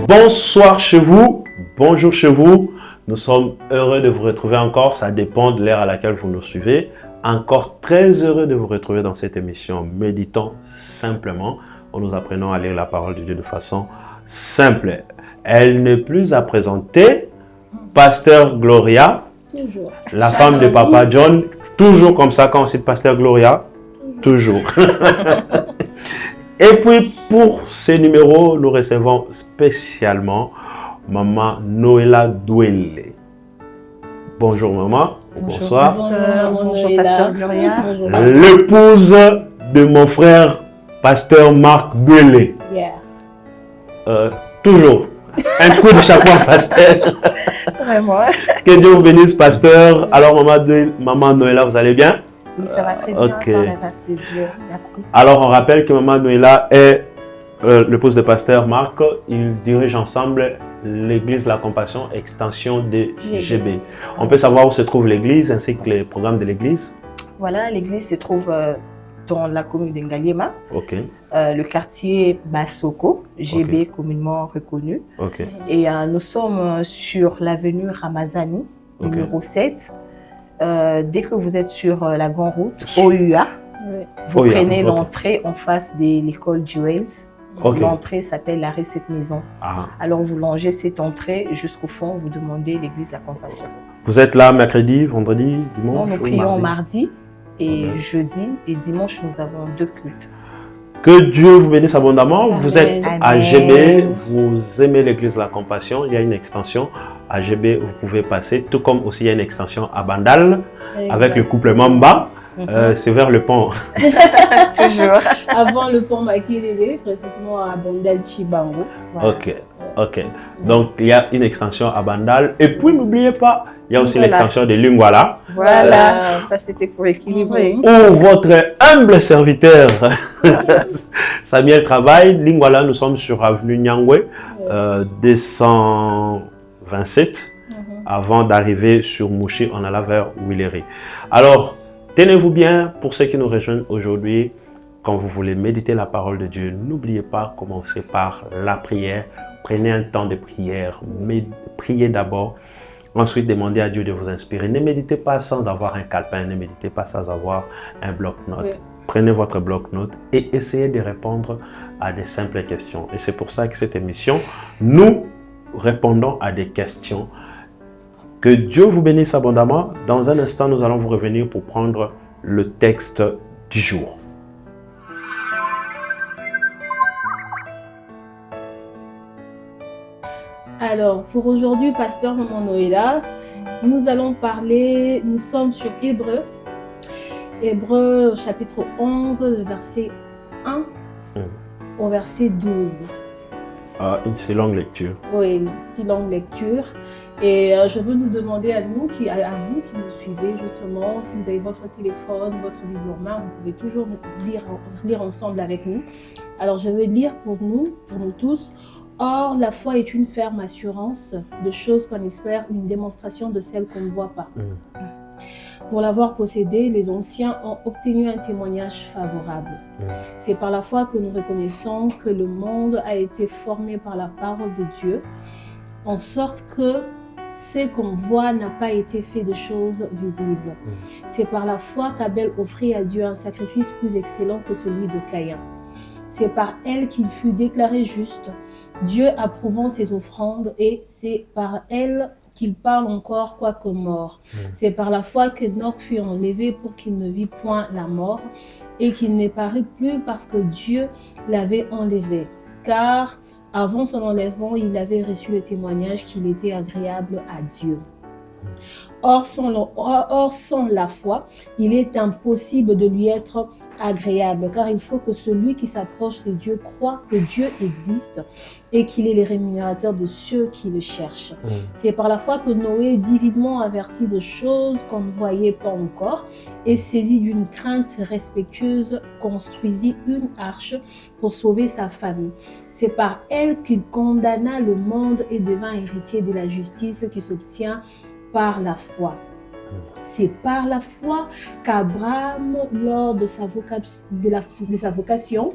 Bonsoir chez vous, bonjour chez vous. Nous sommes heureux de vous retrouver encore. Ça dépend de l'ère à laquelle vous nous suivez. Encore très heureux de vous retrouver dans cette émission Méditons simplement, où nous apprenons à lire la parole de Dieu de façon simple. Elle n'est plus à présenter. Pasteur Gloria, toujours. La femme de Papa John, toujours comme ça quand on cite Pasteur Gloria, toujours. Et puis pour ces numéros, nous recevons spécialement Maman Noéla Douele. Bonjour maman, bonsoir. Bonjour Pasteur Gloria. L'épouse de mon frère Pasteur Marc Douele. Yeah. Toujours. Un coup de chapeau à Pasteur. Vraiment. Que Dieu vous bénisse Pasteur. Alors maman Noéla, vous allez bien? Oui, ça va très bien par la grâce de Dieu. Merci. Alors on rappelle que maman Noéla est l'épouse de Pasteur Marc. Ils dirigent ensemble l'église La Compassion, extension de GB. On peut savoir où se trouve l'église ainsi que les programmes de l'église? Voilà, l'église se trouve dans la commune de Ngaliema. Ok. Le quartier Bassoko, GB communément reconnu. Ok. Et nous sommes sur l'avenue Ramazani, numéro 7. Dès que vous êtes sur la grande route, OUA, vous prenez l'entrée en face de l'école Jewels. L'entrée s'appelle l'arrêt cette maison. Alors vous longez cette entrée jusqu'au fond, vous demandez l'église La Compassion. Vous êtes là mercredi, vendredi, dimanche? Nous prions mardi et jeudi, et dimanche nous avons 2 cultes. Que Dieu vous bénisse abondamment. Amen. Vous êtes à GB, vous aimez l'église La Compassion, il y a une extension à GB, vous pouvez passer, tout comme aussi il y a une extension à Bandal avec le couple Mamba. C'est vers le pont. Toujours. Avant le pont Makilele, précisément à Bandal Chibango. Voilà. Ok. Donc il y a une extension à Bandal. Et puis n'oubliez pas, il y a aussi l'extension de Lingwala. Voilà, ça c'était pour équilibrer. Où votre humble serviteur Samuel travaille. Lingwala, nous sommes sur avenue Nyangwe, 227. Avant d'arriver sur Mouchi, on alla vers Willery. Alors, tenez-vous bien, pour ceux qui nous rejoignent aujourd'hui, quand vous voulez méditer la parole de Dieu, n'oubliez pas de commencer par la prière. Prenez un temps de prière, priez d'abord. Ensuite, demandez à Dieu de vous inspirer. Ne méditez pas sans avoir un calepin, ne méditez pas sans avoir un bloc-notes. Prenez votre bloc-notes et essayez de répondre à des simples questions. Et c'est pour ça que cette émission, nous répondons à des questions. Que Dieu vous bénisse abondamment. Dans un instant, nous allons vous revenir pour prendre le texte du jour. Alors, pour aujourd'hui, Pasteur Maman Noéla, nous allons parler, nous sommes sur Hébreu. Hébreu chapitre 11, verset 1 au verset 12. Une si longue lecture. Oui, une si longue lecture. Et je veux nous demander à vous qui nous suivez justement, si vous avez votre téléphone, votre Bible en main, vous pouvez toujours lire ensemble avec nous. Alors je vais lire pour nous tous. Or, la foi est une ferme assurance de choses qu'on espère, une démonstration de celles qu'on ne voit pas. Pour l'avoir possédé, les anciens ont obtenu un témoignage favorable. C'est par la foi que nous reconnaissons que le monde a été formé par la parole de Dieu, en sorte que ce qu'on voit n'a pas été fait de choses visibles. C'est par la foi qu'Abel offrit à Dieu un sacrifice plus excellent que celui de Caïn. C'est par elle qu'il fut déclaré juste, Dieu approuvant ses offrandes, et c'est par elle qu'il parle encore quoique mort. C'est par la foi qu'Enoch fut enlevé pour qu'il ne vit point la mort et qu'il n'est paru plus parce que Dieu l'avait enlevé. Car avant son enlèvement, il avait reçu le témoignage qu'il était agréable à Dieu. Or, sans la foi, il est impossible de lui être agréable, car il faut que celui qui s'approche de Dieu croit que Dieu existe et qu'il est le rémunérateur de ceux qui le cherchent. C'est par la foi que Noé, divinement averti de choses qu'on ne voyait pas encore, et saisi d'une crainte respectueuse, construisit une arche pour sauver sa famille. C'est par elle qu'il condamna le monde et devint héritier de la justice qui s'obtient par la foi. C'est par la foi qu'Abraham, lors de sa vocation,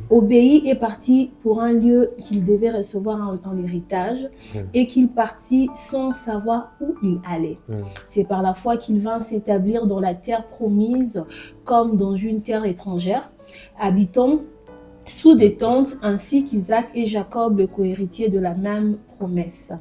obéit et partit pour un lieu qu'il devait recevoir en héritage et qu'il partit sans savoir où il allait. C'est par la foi qu'il vint s'établir dans la terre promise comme dans une terre étrangère, habitant sous des tentes, ainsi qu'Isaac et Jacob, le cohéritier de la même promesse.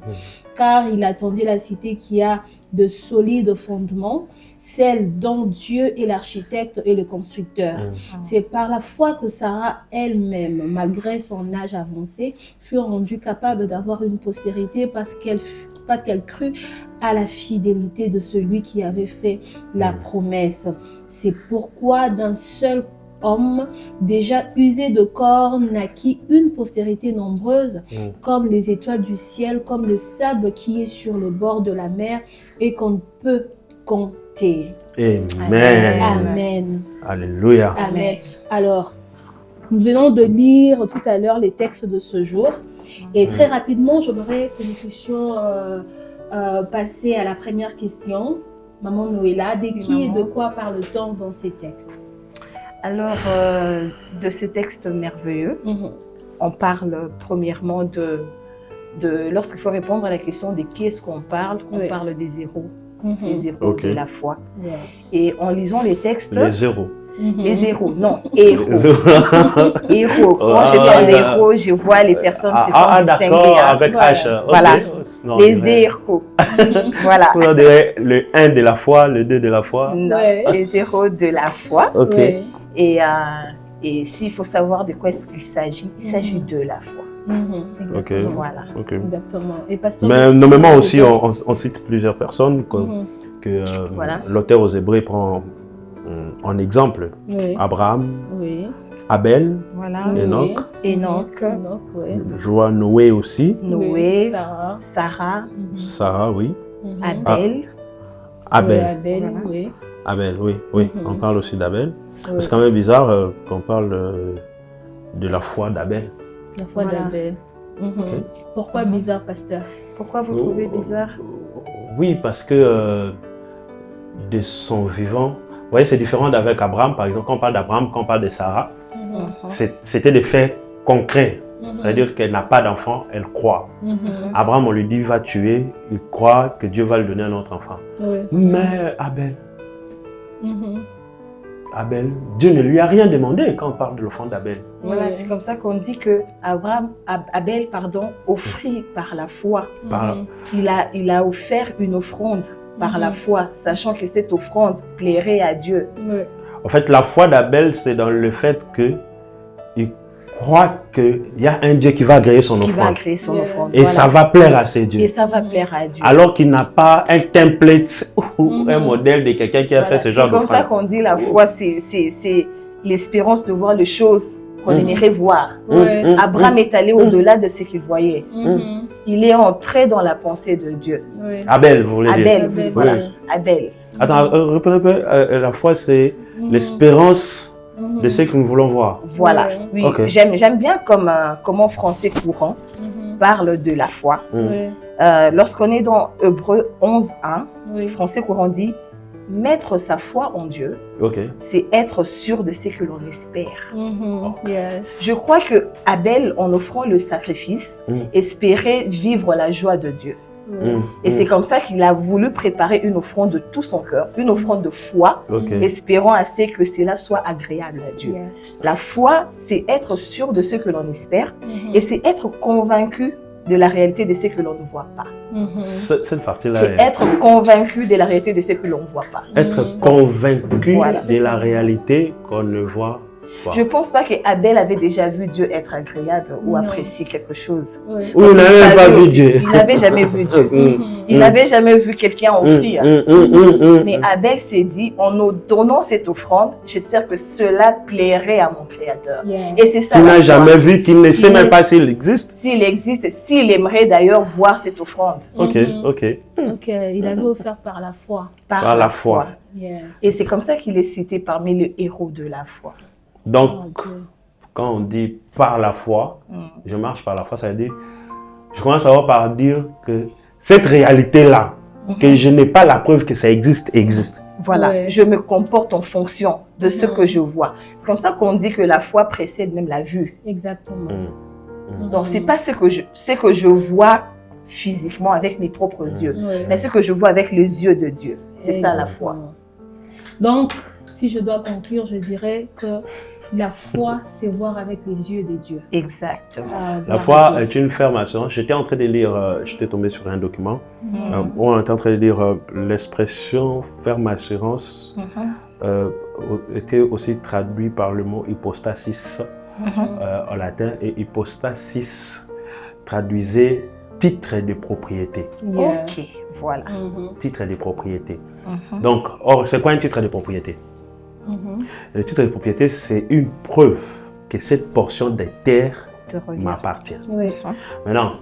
Car il attendait la cité qui a de solides fondements, celle dont Dieu est l'architecte et le constructeur. C'est par la foi que Sarah elle-même, malgré son âge avancé, fut rendue capable d'avoir une postérité parce qu'elle crut à la fidélité de celui qui avait fait la promesse. C'est pourquoi d'un seul homme déjà usé de corps naquit une postérité nombreuse, comme les étoiles du ciel, comme le sable qui est sur le bord de la mer et qu'on ne peut compter. Amen. Amen. Alléluia. Amen. Alors, nous venons de lire tout à l'heure les textes de ce jour. Et très rapidement, j'aimerais que nous puissions passer à la première question. Maman Noëlla, de qui et de quoi parle-t-on dans ces textes? Alors, de ces textes merveilleux, on parle premièrement de lorsqu'il faut répondre à la question de qui est-ce qu'on parle, on parle des héros, les héros de la foi. Et en lisant les textes... Les héros. Les héros, non, héros. Héros. Quand je dis un héros, je vois les personnes qui sont distinguées. D'accord, avec H. Voilà, non, les héros. Voilà. On dirait le 1 de la foi, le 2 de la foi. Non, les héros de la foi. Ok. Et s'il faut savoir de quoi est-ce qu'il s'agit, il s'agit de la foi. Ok. Voilà. Okay. Exactement. Et pasteur, mais nommément aussi, on cite plusieurs personnes que voilà. L'auteur aux Hébreux prend en exemple. Abraham, Abel, voilà. Enoch, oui. Joa, Noé aussi. Noé, Sarah, Sarah, oui. Abel. Abel. Oui. Abel, oui. On parle aussi d'Abel. C'est quand même bizarre qu'on parle de la foi d'Abel. La foi d'Abel. Okay. Pourquoi bizarre, pasteur? Pourquoi vous trouvez bizarre? Oui, parce que de son vivant, vous voyez, c'est différent d'avec Abraham. Par exemple, quand on parle d'Abraham, quand on parle de Sarah, c'était des faits concrets. C'est-à-dire qu'elle n'a pas d'enfant, elle croit. Abraham, on lui dit, va tuer, il croit que Dieu va lui donner un autre enfant. Mais Abel, Dieu ne lui a rien demandé quand on parle de l'enfant d'Abel. Voilà, c'est comme ça qu'on dit que Abel, offrit par la foi. Il a offert une offrande par la foi, sachant que cette offrande plairait à Dieu. En fait, la foi d'Abel, c'est dans le fait qu'il croit qu'il y a un Dieu qui va agréer son offrande. Et ça va plaire à ces dieux. Et ça va plaire à Dieu. Alors qu'il n'a pas un template ou un modèle de quelqu'un qui a fait ce genre d'offrande. C'est comme ça qu'on dit la foi, c'est l'espérance de voir les choses qu'on aimerait voir. Abraham est allé au-delà de ce qu'il voyait. Il est entré dans la pensée de Dieu. Abel, vous voulez dire? Abel, voilà. Abel. Attends, reprenez un peu. La foi, c'est l'espérance de ce que nous voulons voir. Voilà, oui. J'aime bien comment français courant parle de la foi. Lorsqu'on est dans Hébreux 11.1, français courant dit « Mettre sa foi en Dieu, c'est être sûr de ce que l'on espère. Je crois que Abel, en offrant le sacrifice, espérait vivre la joie de Dieu. Et c'est comme ça qu'il a voulu préparer une offrande de tout son cœur, une offrande de foi, espérant assez que cela soit agréable à Dieu. La foi, c'est être sûr de ce que l'on espère et c'est être convaincu de la réalité de ce que l'on ne voit pas. Cette partie-là, c'est être convaincu de la réalité de ce que l'on ne voit pas. Être convaincu de la réalité qu'on ne voit pas. Je ne pense pas qu'Abel avait déjà vu Dieu être agréable ou apprécier quelque chose. Ou il n'avait même pas vu Dieu. Il n'avait jamais vu Dieu. Il n'avait jamais vu quelqu'un offrir. Mais Abel s'est dit, en nous donnant cette offrande, j'espère que cela plairait à mon Créateur. Et c'est ça. Qu'il n'a jamais vu, qu'il ne sait même pas s'il existe. S'il existe, s'il aimerait d'ailleurs voir cette offrande. Ok. Il avait offert par la foi. Par la foi. Et c'est comme ça qu'il est cité parmi les héros de la foi. Donc, quand on dit par la foi, je marche par la foi, ça veut dire, je commence à voir par dire que cette réalité-là, que je n'ai pas la preuve que ça existe. Voilà, je me comporte en fonction de ce que je vois. C'est comme ça qu'on dit que la foi précède même la vue. Exactement. Donc, ce n'est pas ce que je vois physiquement avec mes propres yeux, mais ce que je vois avec les yeux de Dieu. C'est ça la foi. Donc, si je dois conclure, je dirais que la foi, c'est voir avec les yeux de Dieu. Exactement. La foi est une ferme assurance. J'étais en train de lire, j'étais tombé sur un document où on était en train de lire l'expression ferme assurance était aussi traduit par le mot hypostasis en latin, et hypostasis traduisait titre de propriété. Ok, voilà. Titre de propriété. Donc, c'est quoi un titre de propriété? Le titre de propriété, c'est une preuve que cette portion de terre m'appartient. Maintenant,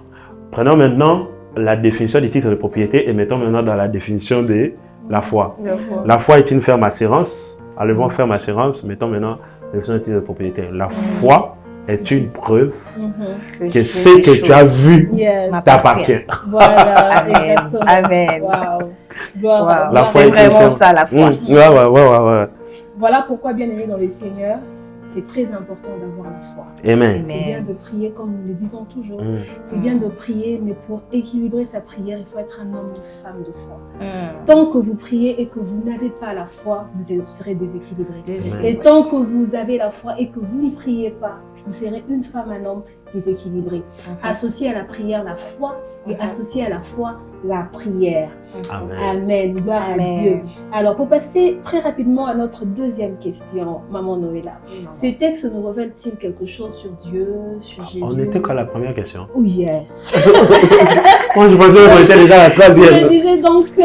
prenons maintenant la définition du titre de propriété et mettons maintenant dans la définition de la foi. La foi est une ferme assurance. Enlevons ferme assurance, mettons maintenant la définition du titre de propriété. La foi est une preuve que ce que tu as vu t'appartient. Voilà, exactement. Amen. Wow. La foi est vraiment ça, la foi. Voilà pourquoi, bien aimé dans le Seigneur, c'est très important d'avoir la foi. Amen. C'est bien de prier, comme nous le disons toujours. C'est bien de prier, mais pour équilibrer sa prière, il faut être un homme, une femme de foi. Tant que vous priez et que vous n'avez pas la foi, vous serez déséquilibré. Et tant que vous avez la foi et que vous ne priez pas, vous serez une femme, un homme déséquilibré. Associé à la prière, la foi, et associé à la foi, la prière. Amen. Gloire à Dieu. Alors, pour passer très rapidement à notre deuxième question, Maman Noéla, ces textes nous révèlent-ils quelque chose sur Dieu, sur Jésus? On était qu'à la première question. Oh yes. Moi, je pensais qu'on était déjà à la troisième. Je disais donc que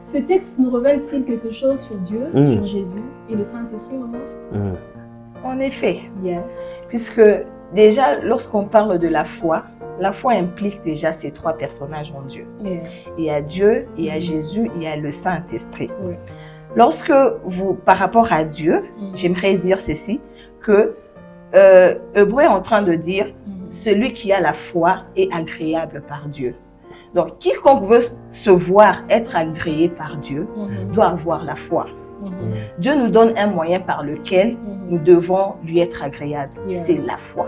ces textes nous révèlent-ils quelque chose sur Dieu, sur Jésus et le Saint-Esprit, maman? En effet. Yes. Puisque déjà, lorsqu'on parle de la foi implique déjà ces trois personnages en Dieu. Il y a Dieu, il y a Jésus, il y a le Saint-Esprit. Lorsque vous, par rapport à Dieu, j'aimerais dire ceci, que Hébreu est en train de dire celui qui a la foi est agréable par Dieu. Donc, quiconque veut se voir être agréé par Dieu doit avoir la foi. Dieu nous donne un moyen par lequel nous devons lui être agréables. C'est la foi.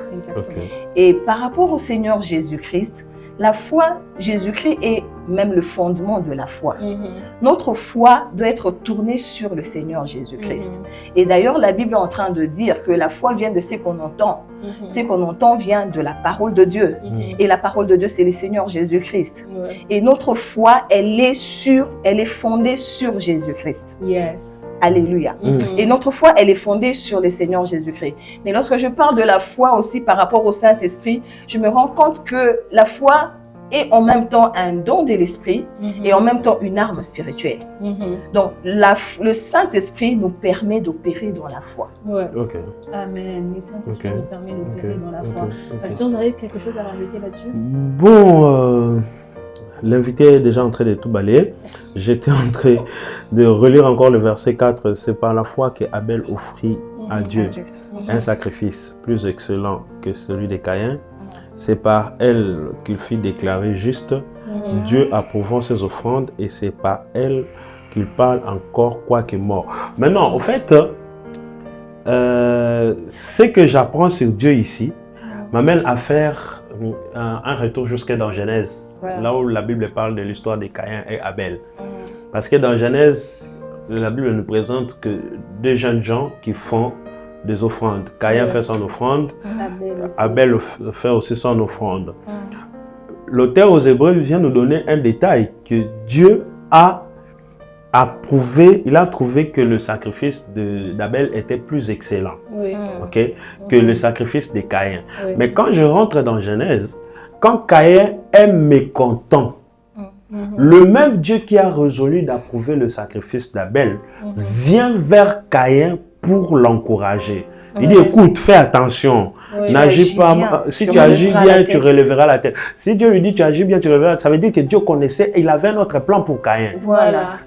Et par rapport au Seigneur Jésus-Christ, la foi, Jésus-Christ est même le fondement de la foi. Notre foi doit être tournée sur le Seigneur Jésus-Christ. Et d'ailleurs, la Bible est en train de dire que la foi vient de ce qu'on entend. Ce qu'on entend vient de la parole de Dieu. Et la parole de Dieu, c'est le Seigneur Jésus-Christ. Et notre foi, elle est fondée sur Jésus-Christ. Alléluia. Et notre foi, elle est fondée sur le Seigneur Jésus-Christ. Mais lorsque je parle de la foi aussi par rapport au Saint-Esprit, je me rends compte que la foi est en même temps un don de l'Esprit et en même temps une arme spirituelle. Donc, le Saint-Esprit nous permet d'opérer dans la foi. Amen. Le Saint-Esprit nous permet d'opérer dans la foi. Pasteur, vous avez quelque chose à rajouter là-dessus? Bon, l'invité est déjà en train de tout balayer. J'étais en train de relire encore le verset 4. C'est par la foi qu'Abel offrit à Dieu un sacrifice plus excellent que celui de Caïn. C'est par elle qu'il fit déclarer juste, Dieu approuvant ses offrandes, et c'est par elle qu'il parle encore quoique mort. Maintenant, en fait, ce que j'apprends sur Dieu ici m'amène à faire un retour jusqu'à dans Genèse, là où la Bible parle de l'histoire de Caïn et Abel. Parce que dans Genèse, la Bible nous présente que deux jeunes gens qui font des offrandes. Caïn fait son offrande, Abel fait aussi son offrande. L'auteur aux Hébreux vient nous donner un détail que Dieu a approuvé, il a trouvé que le sacrifice d'Abel était plus excellent que le sacrifice de Caïn. Mais quand je rentre dans Genèse, quand Caïn est mécontent, le même Dieu qui a résolu d'approuver le sacrifice d'Abel vient vers Caïn pour l'encourager. Il dit, écoute, fais attention, n'agis pas, si tu agis bien, tu relèveras la tête. Si Dieu lui dit, tu agis bien, tu relèveras la tête, ça veut dire que Dieu connaissait, il avait un autre plan pour Caïn.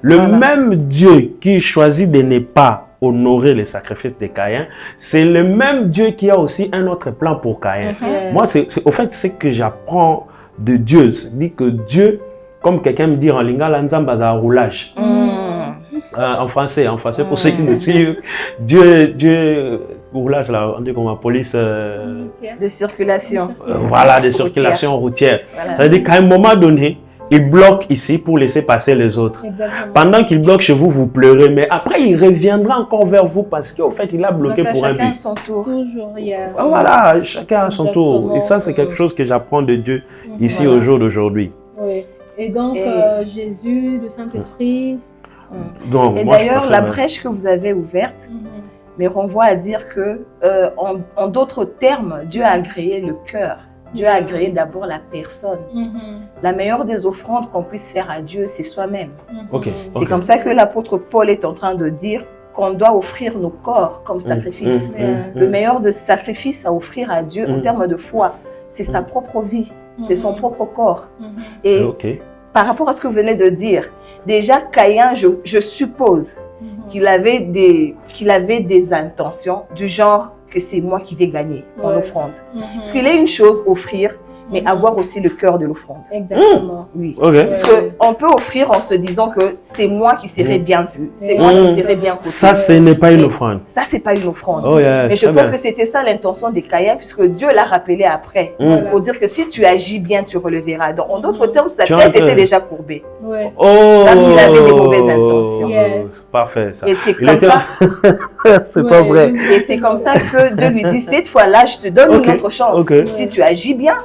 Même Dieu qui choisit de ne pas honorer les sacrifices de Caïn, c'est le même Dieu qui a aussi un autre plan pour Caïn. Moi, au fait, ce que j'apprends de Dieu, c'est dit que Dieu, comme quelqu'un me dit en lingala, nzambaza roulage. En français, pour ceux qui nous suivent, Dieu, roulage là, on dit comme la police. De circulation. Voilà, de circulation routière. Voilà. Ça veut dire qu'à un moment donné, il bloque ici pour laisser passer les autres. Exactement. Pendant qu'il bloque chez vous, vous pleurez, mais après il reviendra encore vers vous parce qu'en fait il a bloqué pour un but. Chacun son tour. Toujours, voilà, chacun a son tour. Et ça, c'est quelque chose que j'apprends de Dieu ici au jour d'aujourd'hui. Oui. Et donc, Jésus, le Saint-Esprit. Donc, et d'ailleurs, la brèche que vous avez ouverte me renvoie à dire que, en d'autres termes, Dieu a agréé le cœur. Dieu a agréé d'abord la personne. La meilleure des offrandes qu'on puisse faire à Dieu, c'est soi-même. C'est comme ça que l'apôtre Paul est en train de dire qu'on doit offrir nos corps comme sacrifice. Le meilleur des sacrifices à offrir à Dieu en termes de foi, c'est sa propre vie, c'est son propre corps. Et par rapport à ce que vous venez de dire, déjà Caïn, je suppose qu'il avait des intentions du genre que c'est moi qui vais gagner en offrande. Parce qu'il est une chose offrir, mais avoir aussi le cœur de l'offrande. Exactement. Oui. Parce qu'on peut offrir en se disant que c'est moi qui serai bien vu, c'est moi qui serai bien coté. Ça, ce n'est pas une offrande. Ça, c'est pas une offrande. Mais je pense que c'était ça l'intention des Caïn, puisque Dieu l'a rappelé après, pour dire que si tu agis bien, tu releveras. Donc, en d'autres termes, sa tête était déjà courbée. Parce qu'il avait des mauvaises intentions. Parfait. Ça. Et c'est comme ça. C'est pas vrai. Et c'est comme ça que Dieu lui dit, cette fois-là, je te donne une autre chance. Si tu agis bien,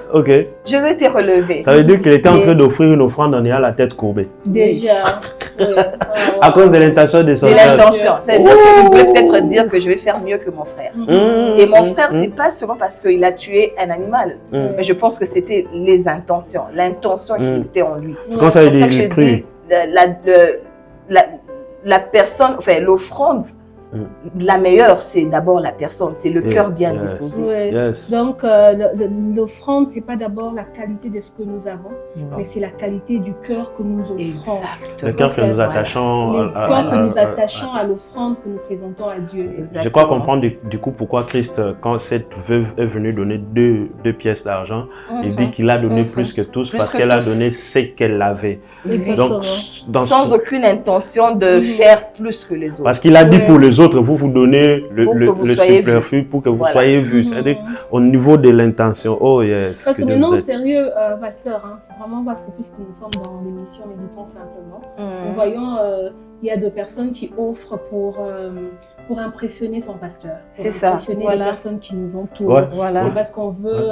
je vais te relever. Ça veut dire qu'il était en train d'offrir une offrande en ayant la tête courbée. Déjà. À cause de l'intention de son cœur. De l'intention. C'est-à-dire qu'il voulait peut-être dire que je vais faire mieux que mon frère. Et mon frère, c'est pas seulement parce qu'il a tué un animal. Mais je pense que c'était les intentions. L'intention qui était en lui. C'est comme ça qu'il dit, la personne, enfin l'offrande, la meilleure, c'est d'abord la personne, c'est le cœur bien disposé. Donc, l'offrande, ce n'est pas d'abord la qualité de ce que nous avons, mais c'est la qualité du cœur que nous offrons. Le cœur que nous attachons à l'offrande que nous présentons à Dieu. Je crois comprendre du coup pourquoi Christ, quand cette veuve est venue donner deux pièces d'argent, il dit qu'il a donné plus que tous parce qu'elle a donné ce qu'elle avait. Donc, sans aucune intention de faire plus que les autres. Parce qu'il a dit pour les autres, vous donnez le superflu pour que vous soyez vus. C'est-à-dire au niveau de l'intention. Oh yes. Parce que maintenant, sérieux, pasteur, vraiment parce que puisque nous sommes dans l'émission Méditons simplement, nous voyons, il y a des personnes qui offrent pour impressionner son pasteur. C'est ça. Impressionner les personnes qui nous entourent. C'est parce qu'on veut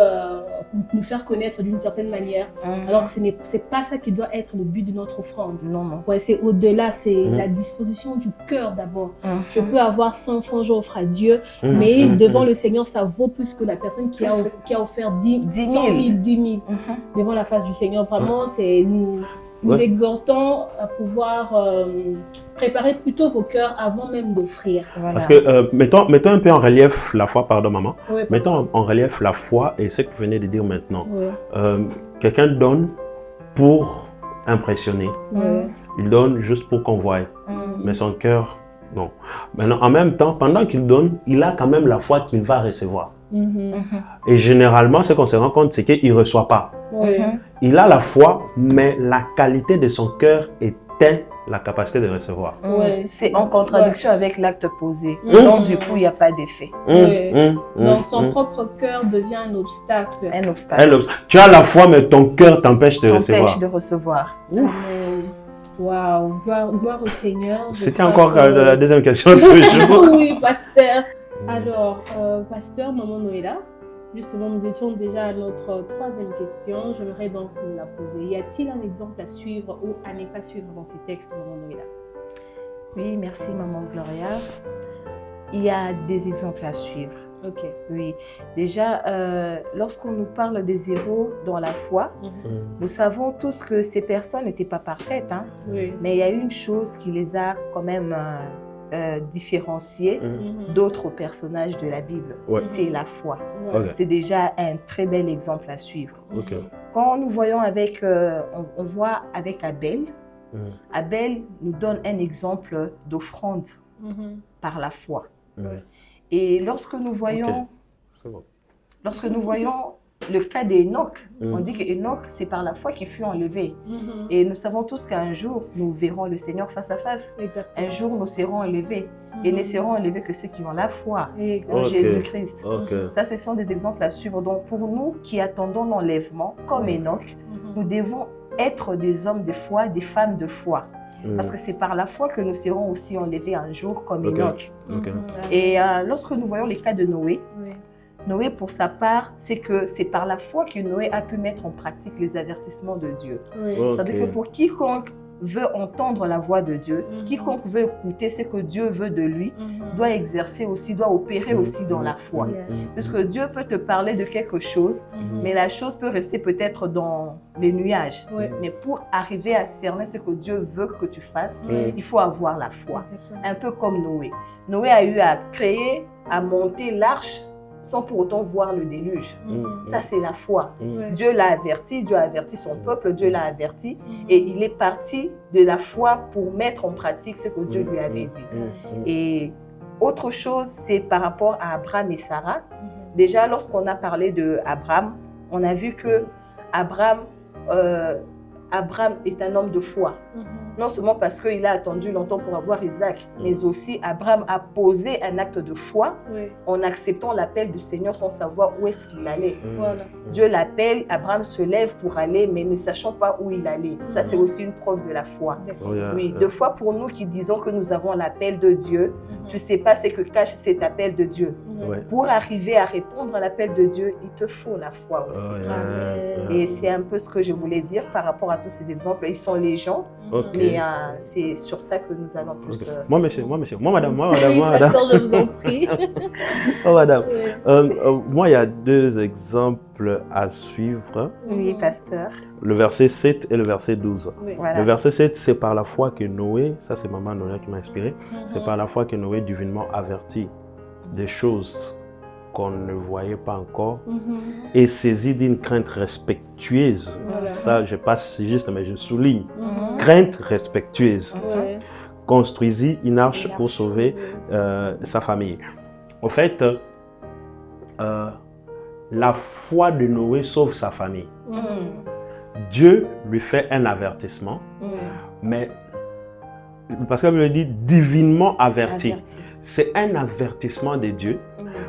nous faire connaître d'une certaine manière. Alors que ce n'est pas ça qui doit être le but de notre offrande. Non. C'est au-delà, c'est la disposition du cœur d'abord. Je peux avoir 100 francs, j'offre à Dieu, mais devant le Seigneur, ça vaut plus que la personne qui a offert 10 000, 10 000 devant la face du Seigneur. Vraiment, c'est nous exhortons à pouvoir préparer plutôt vos cœurs avant même d'offrir. Parce que mettons un peu en relief la foi, pardon maman, mettons en relief la foi et ce que vous venez de dire maintenant. Quelqu'un donne pour impressionner, il donne juste pour qu'on voie, mais son cœur, non. Maintenant, en même temps, pendant qu'il donne, il a quand même la foi qu'il va recevoir. Et généralement, ce qu'on se rend compte, c'est qu'il ne reçoit pas. Il a la foi, mais la qualité de son cœur éteint la capacité de recevoir. C'est en contradiction avec l'acte posé. Donc, du coup, il n'y a pas d'effet. Donc, son propre cœur devient un obstacle. Un obstacle. Tu as la foi, mais ton cœur t'empêche de recevoir. Waouh, gloire au Seigneur. C'était encore la deuxième question toujours. Oui, pasteur. Alors, pasteur, maman Noéla, justement, nous étions déjà à notre troisième question. J'aimerais donc nous la poser. Y a-t-il un exemple à suivre ou à ne pas suivre dans ces textes, maman Noéla? Oui, merci, maman Gloria. Il y a des exemples à suivre. Ok. Oui. Déjà, lorsqu'on nous parle des héros dans la foi, nous savons tous que ces personnes n'étaient pas parfaites, mais il y a une chose qui les a quand même différenciés d'autres personnages de la Bible. C'est la foi. C'est déjà un très bel exemple à suivre. Quand nous voyons on voit avec Abel, Abel nous donne un exemple d'offrande par la foi. Et lorsque nous voyons le cas d'Enoch. On dit qu'Enoch, c'est par la foi qu'il fut enlevé. Et nous savons tous qu'un jour, nous verrons le Seigneur face à face. Un jour, nous serons élevés. Et ne seront élevés que ceux qui ont la foi en Jésus-Christ. Ça, ce sont des exemples à suivre. Donc, pour nous qui attendons l'enlèvement, comme Enoch, nous devons être des hommes de foi, des femmes de foi. Parce que c'est par la foi que nous serons aussi enlevés un jour comme Enoch. Et lorsque nous voyons les cas de Noé, Noé, pour sa part, c'est par la foi que Noé a pu mettre en pratique les avertissements de Dieu. C'est-à-dire que pour quiconque veut entendre la voix de Dieu, quiconque veut écouter ce que Dieu veut de lui, doit exercer aussi, doit opérer aussi dans la foi. Parce que Dieu peut te parler de quelque chose, mais la chose peut rester peut-être dans les nuages. Mais pour arriver à cerner ce que Dieu veut que tu fasses, il faut avoir la foi. Un peu comme Noé. Noé a eu à créer, à monter l'arche sans pour autant voir le déluge. Ça, c'est la foi. Dieu l'a averti, Dieu a averti son peuple, Dieu l'a averti, et il est parti de la foi pour mettre en pratique ce que Dieu lui avait dit. Et autre chose, c'est par rapport à Abraham et Sarah. Déjà, lorsqu'on a parlé d'Abraham, on a vu que Abraham est un homme de foi. Non seulement parce qu'il a attendu longtemps pour avoir Isaac, mais aussi Abraham a posé un acte de foi en acceptant l'appel du Seigneur sans savoir où est-ce qu'il allait. Dieu l'appelle, Abraham se lève pour aller, mais ne sachant pas où il allait. Ça, c'est aussi une preuve de la foi. Oui, de foi pour nous qui disons que nous avons l'appel de Dieu, tu ne sais pas ce que cache cet appel de Dieu. Pour arriver à répondre à l'appel de Dieu, il te faut la foi aussi. Et c'est un peu ce que je voulais dire par rapport à tous ces exemples. Ils sont légions, mais c'est sur ça que nous allons plus... Moi, madame. Je vous en prie. Madame. Moi, il y a deux exemples à suivre. Oui, pasteur. Le verset 7 et le verset 12. Voilà. Le verset 7, c'est par la foi que Noé, ça c'est maman Noé qui m'a inspiré, c'est par la foi que Noé divinement averti des choses qu'on ne voyait pas encore et saisi d'une crainte respectueuse. Ça, je passe juste, mais je souligne. Crainte respectueuse. Construisit une arche pour sauver sa famille. En fait, la foi de Noé sauve sa famille. Dieu lui fait un avertissement, mais parce qu'elle me dit divinement averti. C'est un avertissement de Dieu,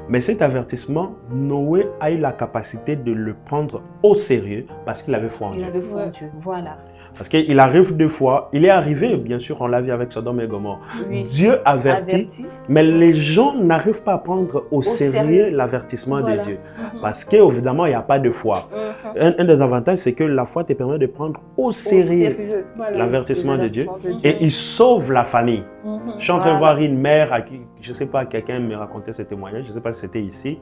mais cet avertissement, Noé a eu la capacité de le prendre au sérieux parce qu'il avait foi en Dieu. Il avait foi en Dieu, voilà. Parce qu'il arrive deux fois, il est arrivé, bien sûr, on l'a vu avec Sodome et Gomorrhe. Dieu avertit, mais les gens n'arrivent pas à prendre au sérieux l'avertissement de Dieu. Parce qu'évidemment, il n'y a pas de foi. Un des avantages, c'est que la foi te permet de prendre au sérieux l'avertissement de Dieu et il sauve la famille. Je suis en train de voir une mère à qui, je ne sais pas, quelqu'un me racontait ce témoignage, je ne sais pas si c'était ici,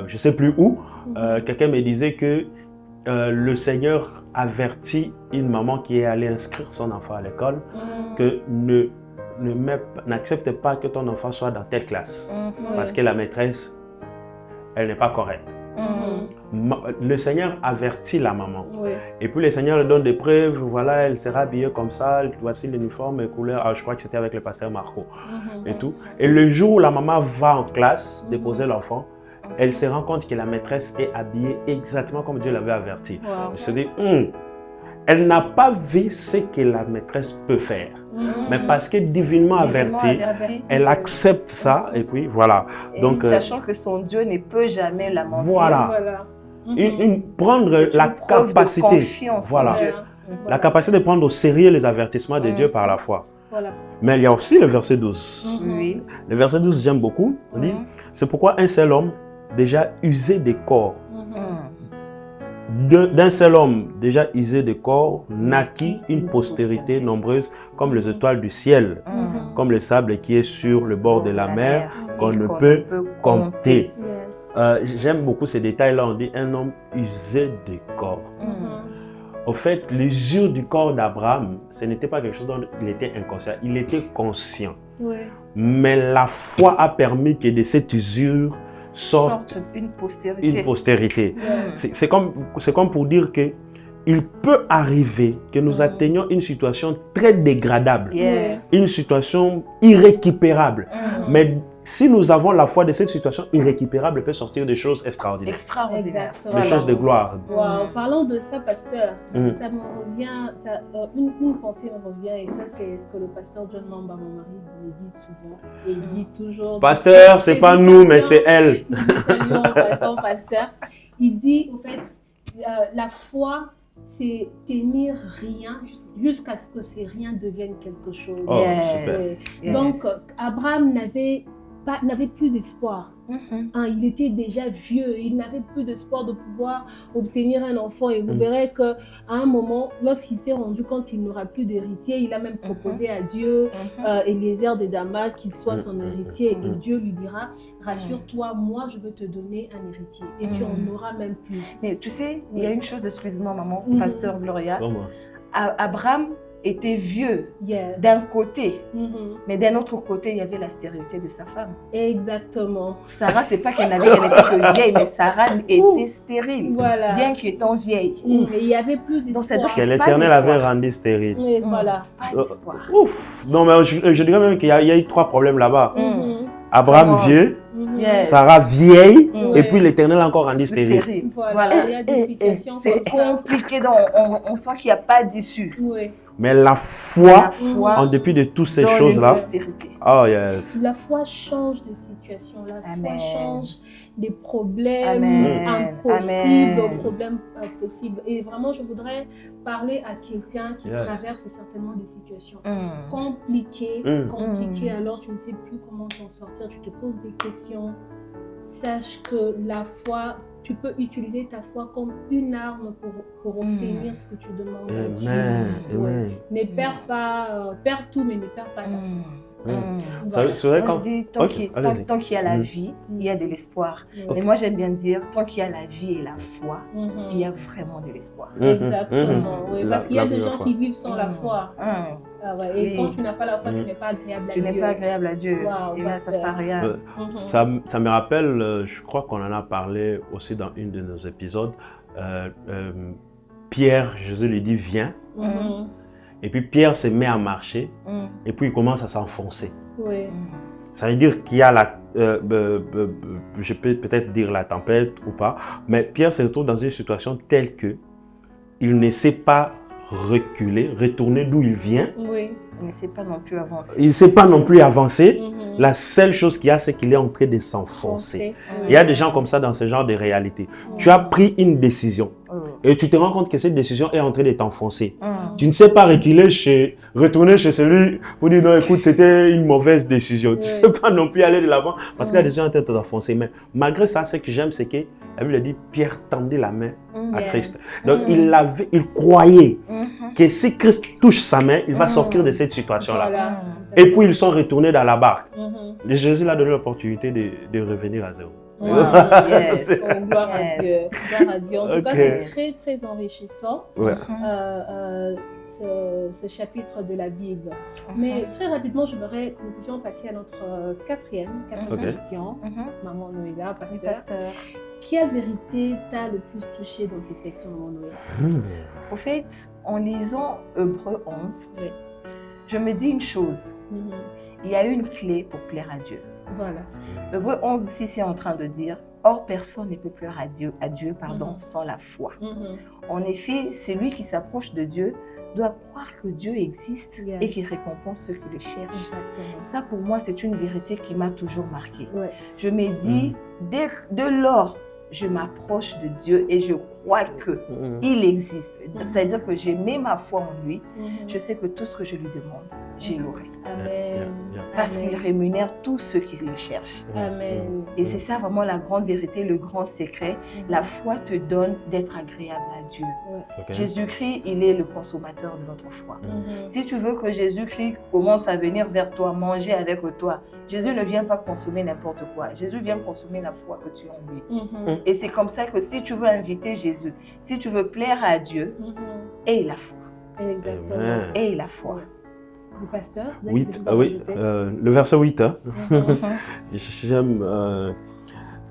je ne sais plus où, quelqu'un me disait que le Seigneur avertit une maman qui est allée inscrire son enfant à l'école que n'accepte pas que ton enfant soit dans telle classe parce que la maîtresse, elle n'est pas correcte. Le Seigneur avertit la maman. Et puis le Seigneur lui donne des preuves. Voilà, elle sera habillée comme ça. Voici l'uniforme et couleur. Je crois que c'était avec le pasteur Marco et tout. Et le jour où la maman va en classe déposer l'enfant, elle se rend compte que la maîtresse est habillée exactement comme Dieu l'avait averti. Elle se dit, elle n'a pas vu ce que la maîtresse peut faire. Mais parce qu'elle est divinement avertie, elle accepte ça et puis voilà. Et donc, sachant que son Dieu ne peut jamais la mentir. Voilà. Prendre la capacité, la capacité de prendre au sérieux les avertissements de Dieu par la foi. Mais il y a aussi le verset 12. Le verset 12, j'aime beaucoup. On dit, c'est pourquoi un seul homme, déjà usé des corps, d'un seul homme déjà usé de corps, naquit une postérité nombreuse comme les étoiles du ciel, comme le sable qui est sur le bord de la mer, qu'on ne peut compter. J'aime beaucoup ces détails-là. On dit un homme usé de corps. Au fait, l'usure du corps d'Abraham, ce n'était pas quelque chose dont il était inconscient. Il était conscient. Mais la foi a permis que de cette usure sorte une postérité. C'est comme pour dire que il peut arriver que nous atteignions une situation très dégradable, une situation irrécupérable. Mais si nous avons la foi de cette situation irrécupérable, peut sortir des choses extraordinaires. Extraordinaire. Des choses de gloire. Wow. Parlant de ça, pasteur, ça me revient, une pensée me revient, et ça, c'est ce que le pasteur John Mamba, mon mari, me dit souvent. Et il dit toujours... Pasteur, c'est pas nous, mais c'est elle. Il dit seulement pasteur. Il dit, en fait, la foi, c'est tenir rien jusqu'à ce que ces rien devienne quelque chose. Oh, super. Yes. Donc, Abraham n'avait plus d'espoir. Il était déjà vieux, il n'avait plus d'espoir de pouvoir obtenir un enfant. Et vous verrez qu'à un moment, lorsqu'il s'est rendu compte qu'il n'aura plus d'héritier, il a même proposé à Dieu, Eliezer de Damas, qu'il soit son héritier. Et Dieu lui dira, rassure-toi, moi je veux te donner un héritier. Et tu en auras même plus. Mais tu sais, il y a une chose, excuse-moi maman, pasteur Gloria. Abraham était vieux d'un côté, mais d'un autre côté, il y avait la stérilité de sa femme. Exactement. Sarah, c'est pas qu'elle n'était que vieille, mais Sarah était stérile, bien qu'étant vieille. Mais il n'y avait plus d'espoir. Que l'Éternel avait rendu stérile. Voilà. Pas d'espoir. Ouf. Non, mais je dirais même qu'il y a eu 3 problèmes là-bas. Abraham vieux, Sarah vieille, et puis l'Éternel a encore rendu stérile. Voilà. Il y a des situations. C'est compliqué, donc on sent qu'il n'y a pas d'issue. Oui. Mais la foi, en dépit de toutes ces choses-là, oh yes. La foi change de situation, la foi change des problèmes impossibles aux problèmes possibles. Et vraiment, je voudrais parler à quelqu'un qui traverse certainement des situations compliquées, alors tu ne sais plus comment t'en sortir, tu te poses des questions. Sache que la foi, tu peux utiliser ta foi comme une arme pour obtenir ce que tu demandes à Dieu. Ne perds pas, perds tout, mais ne perds pas ta foi. C'est vrai quand... Tant qu'il y a la vie, il y a de l'espoir. Mais moi, j'aime bien dire, tant qu'il y a la vie et la foi, il y a vraiment de l'espoir. Exactement, parce qu'il y a des gens qui vivent sans la foi. Et quand tu n'as pas la foi, tu n'es pas agréable à Dieu. Tu n'es pas agréable à Dieu. Et là, ça ne sert à rien. Ça me rappelle, je crois qu'on en a parlé aussi dans une de nos épisodes. Pierre, Jésus lui dit, viens. Et puis Pierre se met à marcher. Et puis il commence à s'enfoncer. Ça veut dire qu'il y a la... je peux peut-être dire la tempête ou pas. Mais Pierre se retrouve dans une situation telle que il ne sait pas reculer, retourner d'où il vient. Il ne sait pas non plus avancer. Il ne sait pas non plus avancer. La seule chose qu'il y a, c'est qu'il est en train de s'enfoncer. Il y a des gens comme ça dans ce genre de réalité. Tu as pris une décision et tu te rends compte que cette décision est en train de t'enfoncer. Tu ne sais pas reculer retourner chez celui pour dire non, écoute, c'était une mauvaise décision. Tu ne sais pas non plus aller de l'avant parce que la décision est en train de t'enfoncer. Mais malgré ça, ce que j'aime, c'est que la Bible dit Pierre tendait la main à Christ. Donc il croyait que si Christ touche sa main, il va sortir de cette situation-là. Et puis ils sont retournés dans la barque. Jésus leur a donné l'opportunité de revenir à zéro. Gloire à Dieu. Gloire à Dieu. En tout cas, c'est très, très enrichissant, ce chapitre de la Bible. Mais très rapidement, j'aimerais que nous puissions passer à notre quatrième question. Maman Noéla, pasteur. Quelle vérité t'a le plus touché dans ces textes, Maman Noéla? Au fait, en lisant Hébreux 11, je me dis une chose. Il y a une clé pour plaire à Dieu. Voilà. Hébreux 11 ici, c'est en train de dire « Or, personne ne peut plaire à Dieu, sans la foi. En effet, celui qui s'approche de Dieu doit croire que Dieu existe et qu'il récompense ceux qui le cherchent. Ça, pour moi, c'est une vérité qui m'a toujours marquée. Je me dis, de lors, je m'approche de Dieu et je crois qu'il existe. C'est-à-dire que j'ai mis ma foi en lui. Je sais que tout ce que je lui demande, je l'aurai. Parce qu'il rémunère tous ceux qui le cherchent. Amen. Et c'est ça vraiment la grande vérité, le grand secret. La foi te donne d'être agréable à Dieu. Jésus-Christ, il est le consommateur de notre foi. Si tu veux que Jésus-Christ commence à venir vers toi, manger avec toi, Jésus ne vient pas consommer n'importe quoi. Jésus vient consommer la foi que tu as en lui. Et c'est comme ça que si tu veux inviter Jésus, si tu veux plaire à Dieu, aie la foi. Exactement. Aie la foi. Le pasteur, le verset 8. J'aime